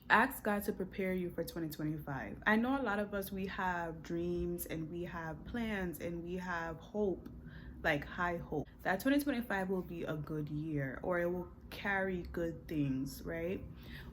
Ask God to prepare you for 2025. I know a lot of us, we have dreams and we have plans and we have hope, like high hope, that 2025 will be a good year or it will carry good things, right?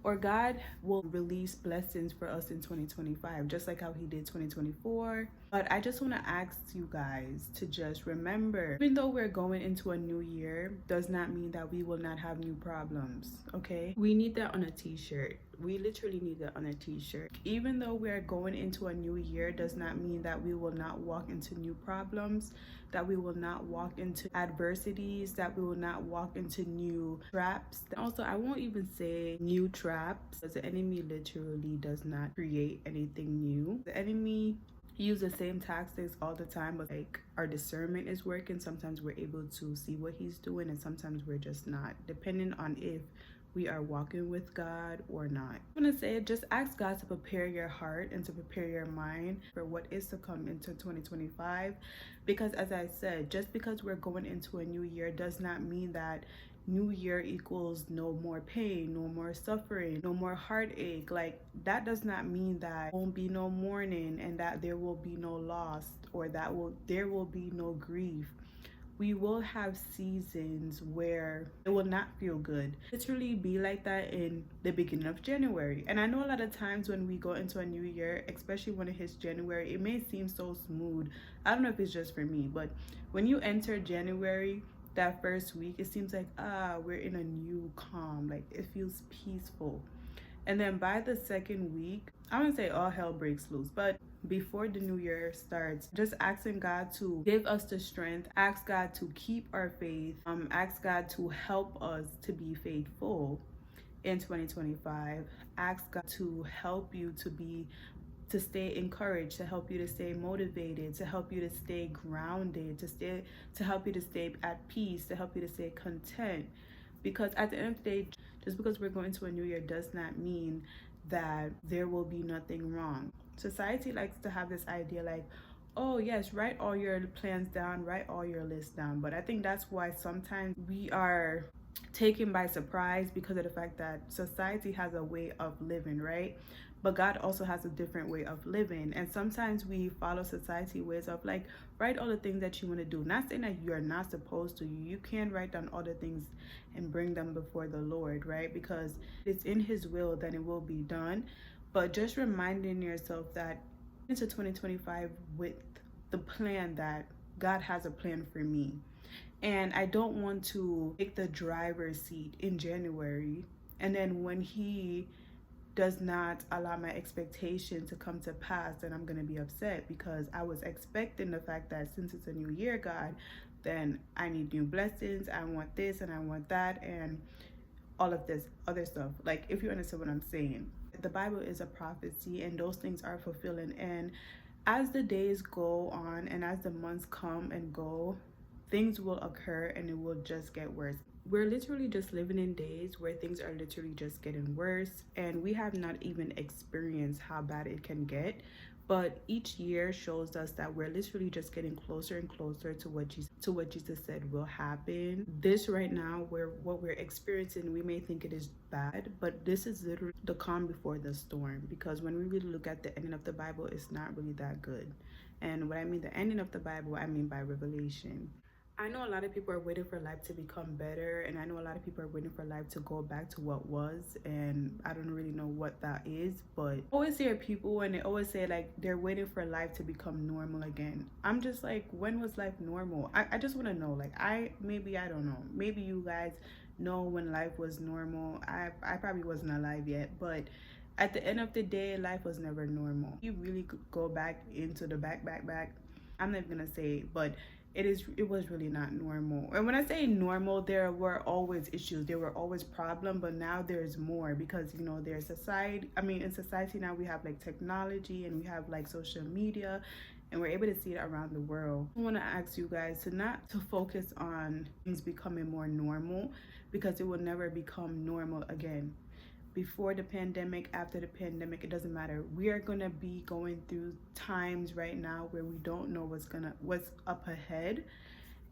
Or God will release blessings for us in 2025, just like how He did 2024. But I just want to ask you guys to just remember, even though we're going into a new year, does not mean that we will not have new problems, okay? We need that on a t shirt. We literally need that on a t shirt. Even though we're going into a new year, does not mean that we will not walk into new problems, that we will not walk into adversities, that we will not walk into new traps. Also, I won't even say new traps, because the enemy literally does not create anything new. The enemy use the same tactics all the time, but like our discernment is working. Sometimes we're able to see what he's doing and sometimes we're just not, depending on if we are walking with God or not. I'm gonna say, just ask God to prepare your heart and to prepare your mind for what is to come into 2025. Because as I said, just because we're going into a new year does not mean that new year equals no more pain, no more suffering, no more heartache. Like, that does not mean that there won't be no mourning and that there will be no loss, or that there will be no grief. We will have seasons where it will not feel good. Literally be like that in the beginning of January. And I know a lot of times when we go into a new year, especially when it hits January, it may seem so smooth. I don't know if it's just for me, but when you enter January, that first week, it seems like, we're in a new calm. Like, it feels peaceful. And then by the second week, I wouldn't say all hell breaks loose, but before the new year starts, just asking God to give us the strength, ask God to keep our faith, ask God to help us to be faithful in 2025. Ask God to help you to stay encouraged, to help you to stay motivated, to help you to stay grounded, to help you to stay at peace, to help you to stay content. Because at the end of the day, just because we're going to a new year does not mean that there will be nothing wrong. Society likes to have this idea like, oh yes, write all your plans down, write all your lists down. But I think that's why sometimes we are taken by surprise, because of the fact that society has a way of living, right? But God also has a different way of living. And sometimes we follow society ways of like, write all the things that you want to do. Not saying that you're not supposed to. You can write down all the things and bring them before the Lord, right? Because it's in His will that it will be done. But just reminding yourself that into 2025 with the plan that God has a plan for me. And I don't want to take the driver's seat in January, and then when He does not allow my expectation to come to pass, then I'm going to be upset, because I was expecting the fact that since it's a new year, God, then I need new blessings. I want this and I want that and all of this other stuff. Like, if you understand what I'm saying, the Bible is a prophecy and those things are fulfilling. And as the days go on and as the months come and go, things will occur and it will just get worse. We're literally just living in days where things are literally just getting worse, and we have not even experienced how bad it can get. But each year shows us that we're literally just getting closer and closer to what Jesus said will happen. This right now, where what we're experiencing, we may think it is bad, but this is literally the calm before the storm. Because when we really look at the ending of the Bible, it's not really that good. And what I mean the ending of the Bible, I mean by Revelation. I know a lot of people are waiting for life to become better, and I know a lot of people are waiting for life to go back to what was, and I don't really know what that is. But I always hear people and they always say like they're waiting for life to become normal again. I'm just like, when was life normal? I just want to know. Like, I don't know, maybe you guys know when life was normal. I probably wasn't alive yet, but at the end of the day, life was never normal. You really could go back into the back, I'm not gonna say, but it was really not normal. And when I say normal, there were always issues, there were always problems, but now there's more, because there's society. I mean, in society now we have like technology and we have like social media, and we're able to see it around the world. I want to ask you guys to not to focus on things becoming more normal, because it will never become normal again. Before the pandemic, after the pandemic, it doesn't matter. We are gonna be going through times right now where we don't know what's up ahead.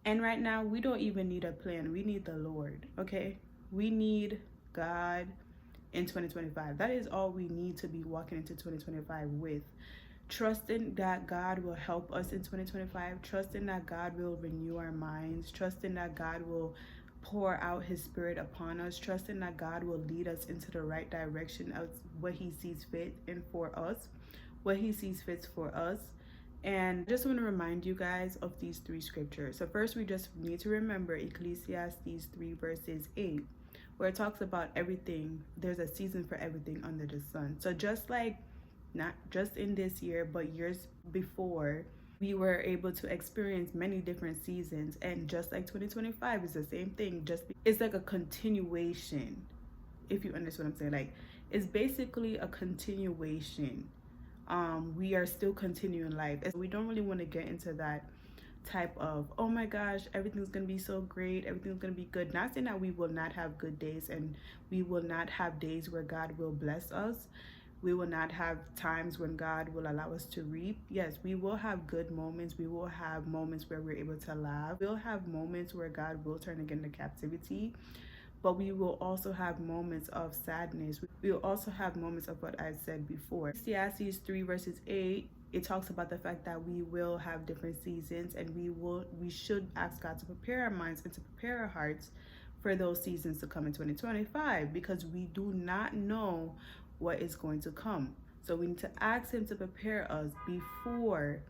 And right now we don't even need a plan. We need the Lord, okay? We need God. in 2025. That is all we need to be walking into 2025 with. Trusting that God will help us in 2025, trusting that God will renew our minds, trusting that God will pour out his spirit upon us, trusting that God will lead us into the right direction of what he sees fit and for us, what he sees fit for us. And I just want to remind you guys of these three scriptures. So first, we just need to remember Ecclesiastes 3 verses 8, where it talks about everything. There's a season for everything under the sun. So just like not just in this year, but years before, we were able to experience many different seasons. And just like 2025 is the same thing. It's like a continuation, if you understand what I'm saying. Like, it's basically a continuation. We are still continuing life. We don't really want to get into that type of, oh my gosh, everything's gonna be so great, everything's gonna be good. Not saying that we will not have good days and we will not have days where God will bless us. We will not have times when God will allow us to reap. Yes, we will have good moments. We will have moments where we're able to laugh. We'll have moments where God will turn again the captivity. But we will also have moments of sadness. We will also have moments of what I said before. Ecclesiastes 3 verses 8, it talks about the fact that we will have different seasons, and we should ask God to prepare our minds and to prepare our hearts for those seasons to come in 2025, because we do not know what is going to come. So we need to ask him to prepare us before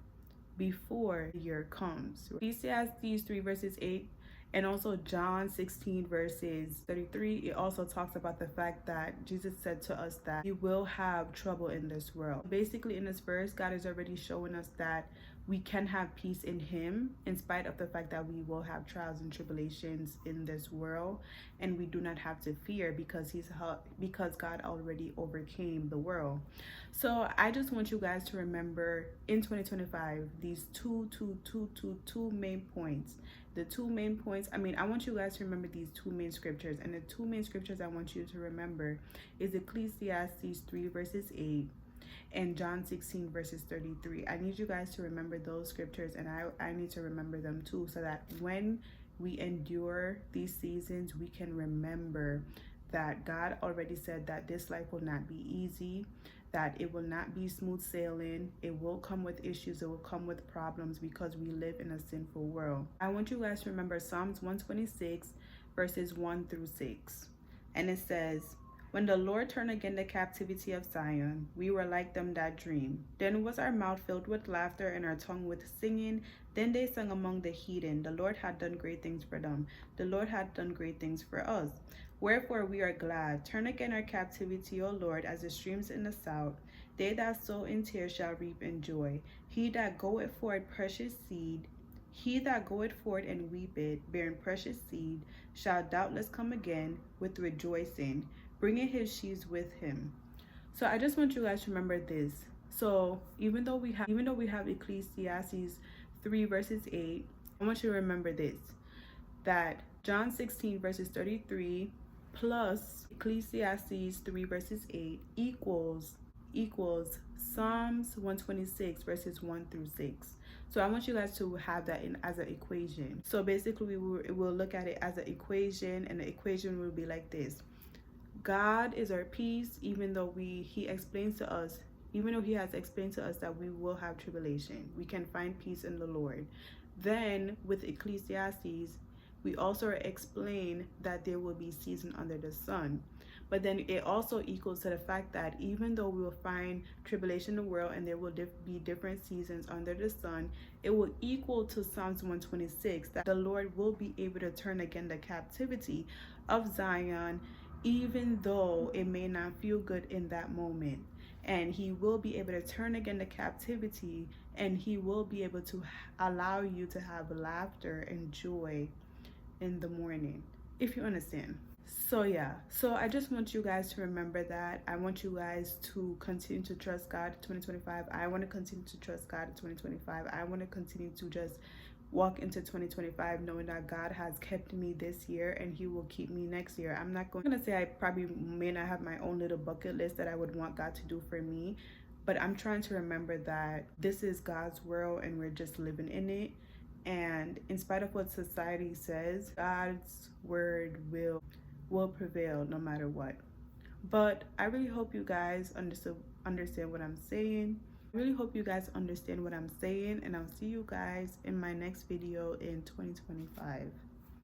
the year comes. Ecclesiastes 3 verses 8 and also John 16 verses 33, it also talks about the fact that Jesus said to us that we will have trouble in this world. Basically, in this verse, God is already showing us that we can have peace in him in spite of the fact that we will have trials and tribulations in this world, and we do not have to fear because God already overcame the world. So I just want you guys to remember in 2025 these two main points. The two main points, I want you guys to remember these two main scriptures. And the two main scriptures I want you to remember is Ecclesiastes 3 verses 8 and John 16 verses 33. I need you guys to remember those scriptures, and I need to remember them too, so that when we endure these seasons, we can remember that God already said that this life will not be easy, that it will not be smooth sailing. It will come with issues. It will come with problems because we live in a sinful world. I want you guys to remember Psalms 126 verses 1 through 6. And it says, when the Lord turned again the captivity of Zion, we were like them that dream. Then was our mouth filled with laughter and our tongue with singing. Then they sung among the heathen, the Lord had done great things for them. The Lord had done great things for us. Wherefore we are glad. Turn again our captivity, O Lord, as the streams in the south. They that sow in tears shall reap in joy. He that goeth forth precious seed, he that goeth forth and weepeth, bearing precious seed, shall doubtless come again with rejoicing, bringing his sheaves with him. So I just want you guys to remember this. So even though we have Ecclesiastes 3 verses 8, I want you to remember this, that John 16 verses 33 plus Ecclesiastes 3 verses 8 equals Psalms 126 verses 1 through 6. So I want you guys to have that in as an equation. So basically we'll look at it as an equation, and the equation will be like this. God is our peace, even though he has explained to us that we will have tribulation. We can find peace in the Lord. Then with Ecclesiastes, we also explain that there will be season under the sun. But then it also equals to the fact that even though we will find tribulation in the world and there will be different seasons under the sun, it will equal to Psalms 126, that the Lord will be able to turn again the captivity of Zion, even though it may not feel good in that moment. And he will be able to turn again the captivity, and he will be able to allow you to have laughter and joy in the morning, if you understand. So yeah, so I just want you guys to remember that. I want you guys to continue to trust God in 2025. I want to continue to trust God in 2025. I want to continue to just walk into 2025 knowing that God has kept me this year and he will keep me next year. I'm not going to say I probably may not have my own little bucket list that I would want God to do for me, but I'm trying to remember that this is God's world and we're just living in it. And in spite of what society says, God's word will prevail no matter what. But I really hope you guys understand what I'm saying. I really hope you guys understand what I'm saying, and I'll see you guys in my next video in 2025.